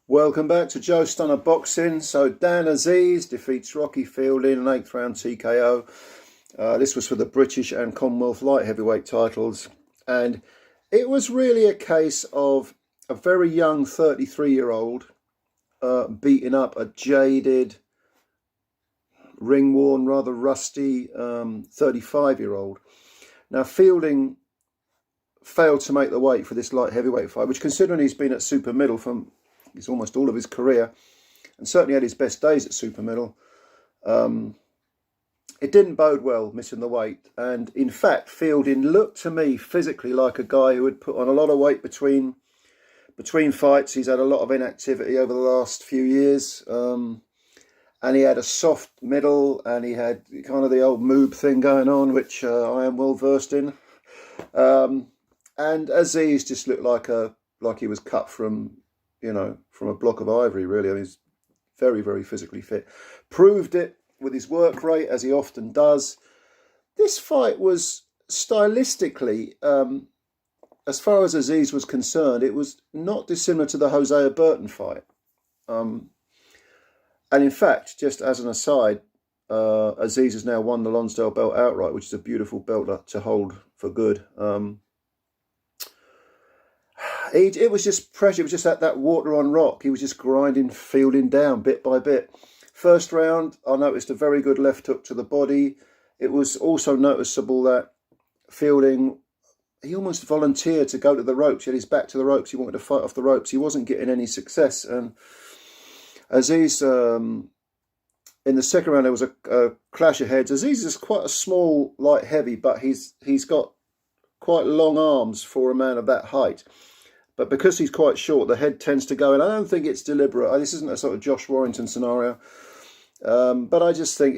Welcome back to Joe Stunner Boxing. So Dan Azeez defeats Rocky Fielding in an 8th round TKO. This was for the British and Commonwealth light heavyweight titles. And it was really a case of a very young 33-year-old beating up a jaded, ring-worn, rather rusty 35-year-old. Now Fielding failed to make the weight for this light heavyweight fight, which, considering he's been at super middle from almost all of his career, and certainly had his best days at super middle, it didn't bode well missing the weight. And in fact, Fielding looked to me physically like a guy who had put on a lot of weight between fights. He's had a lot of inactivity over the last few years, and he had a soft middle, and he had kind of the old moob thing going on, which I am well versed in. And Azeez just looked like he was cut from a block of ivory, really. I mean, he's very, very physically fit. Proved it with his work rate, as he often does. This fight was stylistically, as far as Azeez was concerned, it was not dissimilar to the Hosea Burton fight. And in fact, just as an aside, Azeez has now won the Lonsdale belt outright, which is a beautiful belt to hold for good. It was just pressure. It was just that water on rock. He was just grinding Fielding down bit by bit. First round, I noticed a very good left hook to the body. It was also noticeable that Fielding, he almost volunteered to go to the ropes. He had his back to the ropes. He wanted to fight off the ropes. He wasn't getting any success. And Azeez, in the second round, there was a clash of heads. Azeez is quite a small, light heavy, but he's got quite long arms for a man of that height. But because he's quite short, the head tends to go in. I don't think it's deliberate. This isn't a sort of Josh Warrington scenario. But I just think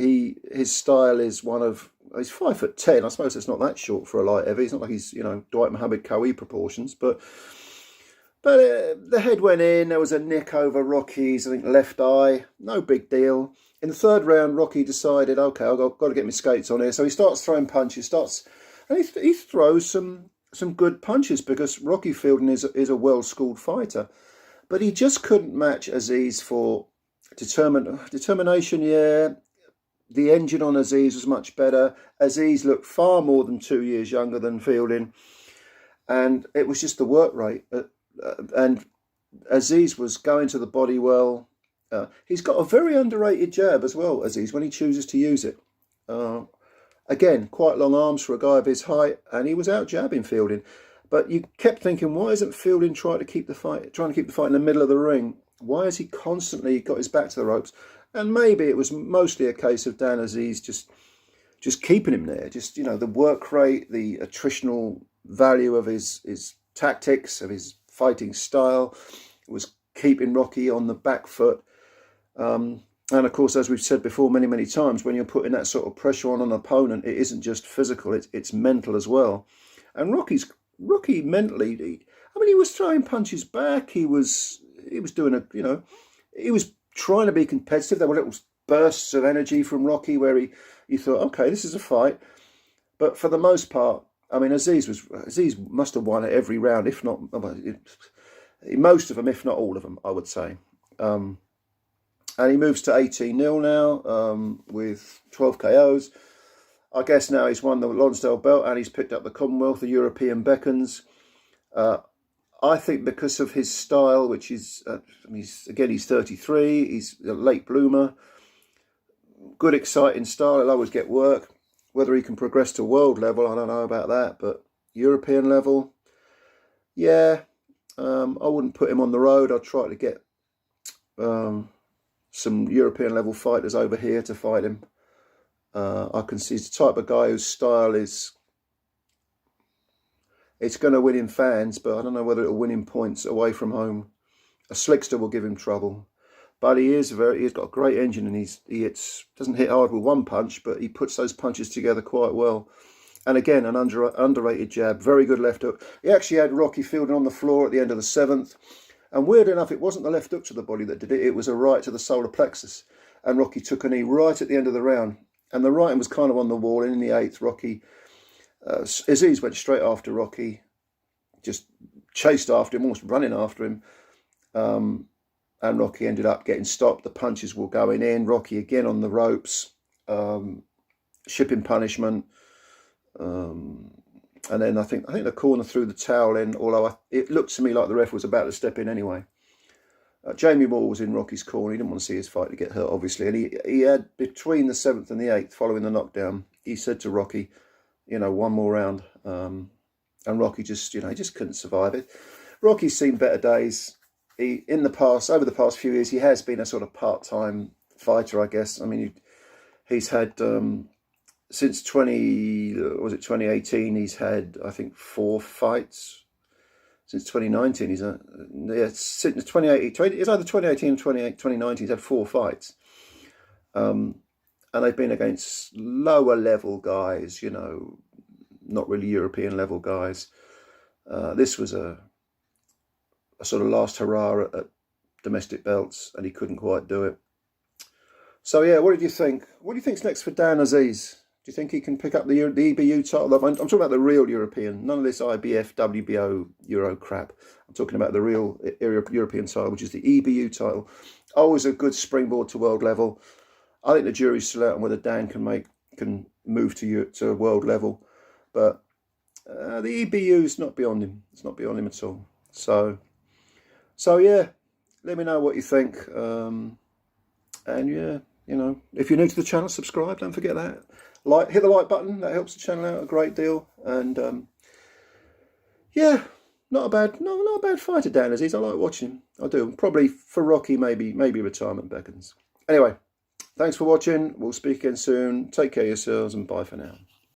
his style is one of... He's 5'10". I suppose it's not that short for a light heavy. It's not like he's, Dwight Mohammed Cowie proportions. But the head went in. There was a nick over Rocky's, I think, left eye. No big deal. In the third round, Rocky decided, OK, I've got to get my skates on here. So he starts throwing punches. And he throws some good punches, because Rocky Fielding is a well-schooled fighter. But he just couldn't match Azeez for determination, yeah. The engine on Azeez was much better. Azeez looked far more than 2 years younger than Fielding. And it was just the work rate. And Azeez was going to the body well. He's got a very underrated jab as well, Azeez, when he chooses to use it. Again, quite long arms for a guy of his height, and he was out jabbing Fielding. But you kept thinking, why isn't Fielding trying to keep the fight in the middle of the ring? Why has he constantly got his back to the ropes? And maybe it was mostly a case of Dan Azeez just keeping him there. Just, the work rate, the attritional value of his tactics, of his fighting style, was keeping Rocky on the back foot. And of course, as we've said before many, many times, when you're putting that sort of pressure on an opponent, it isn't just physical, it's mental as well. And Rocky mentally, he was throwing punches back. He was doing he was trying to be competitive. There were little bursts of energy from Rocky where you thought, okay, this is a fight. But for the most part, Azeez must have won at every round, if not most of them, if not all of them, I would say. And he moves to 18-0 now, with 12 KOs. I guess now he's won the Lonsdale belt and he's picked up the Commonwealth, the European beckons. I think because of his style, which is, he's 33, he's a late bloomer. Good, exciting style, he'll always get work. Whether he can progress to world level, I don't know about that, but European level, yeah. I wouldn't put him on the road. I'd try to get... some European level fighters over here to fight him. I can see he's the type of guy whose style it's going to win him fans, but I don't know whether it'll win him points away from home. A slickster will give him trouble, but he's got a great engine, and he doesn't hit hard with one punch, but he puts those punches together quite well. And again, an underrated jab, very good left hook. He actually had Rocky Fielding on the floor at the end of the 7th. And weird enough, it wasn't the left hook to the body that did it. It was a right to the solar plexus. And Rocky took a knee right at the end of the round. And the right was kind of on the wall. And in the 8th, Azeez went straight after Rocky. Just chased after him, almost running after him. and Rocky ended up getting stopped. The punches were going in. Rocky again on the ropes, shipping punishment. And then I think the corner threw the towel in, although it looked to me like the ref was about to step in anyway. Jamie Moore was in Rocky's corner. He didn't want to see his fight to get hurt, obviously. And he had, between the 7th and the 8th, following the knockdown, he said to Rocky, one more round. And Rocky just, he just couldn't survive it. Rocky's seen better days. Over the past few years, he has been a sort of part-time fighter, I guess. I mean, he's had... since 2018, he's had, I think, 4 fights. Since 2019, since 2018, it's either 2018 or 2019, he's had 4 fights. And they've been against lower level guys, not really European level guys. This was a sort of last hurrah at domestic belts, and he couldn't quite do it. So yeah, what did you think? What do you think's next for Dan Azeez? Do you think he can pick up the EBU title? I'm talking about the real European, none of this IBF, WBO, Euro crap. I'm talking about the real European title, which is the EBU title. Always a good springboard to world level. I think the jury's still out on whether Dan can move to world level, but the EBU's not beyond him. It's not beyond him at all. So yeah, let me know what you think. And yeah, if you're new to the channel, subscribe. Don't forget that. Hit the like button. That helps the channel out a great deal. And yeah, not a bad fighter, Dan Azeez. I like watching him. I do. Probably for Rocky, maybe retirement beckons. Anyway, thanks for watching. We'll speak again soon. Take care of yourselves, and bye for now.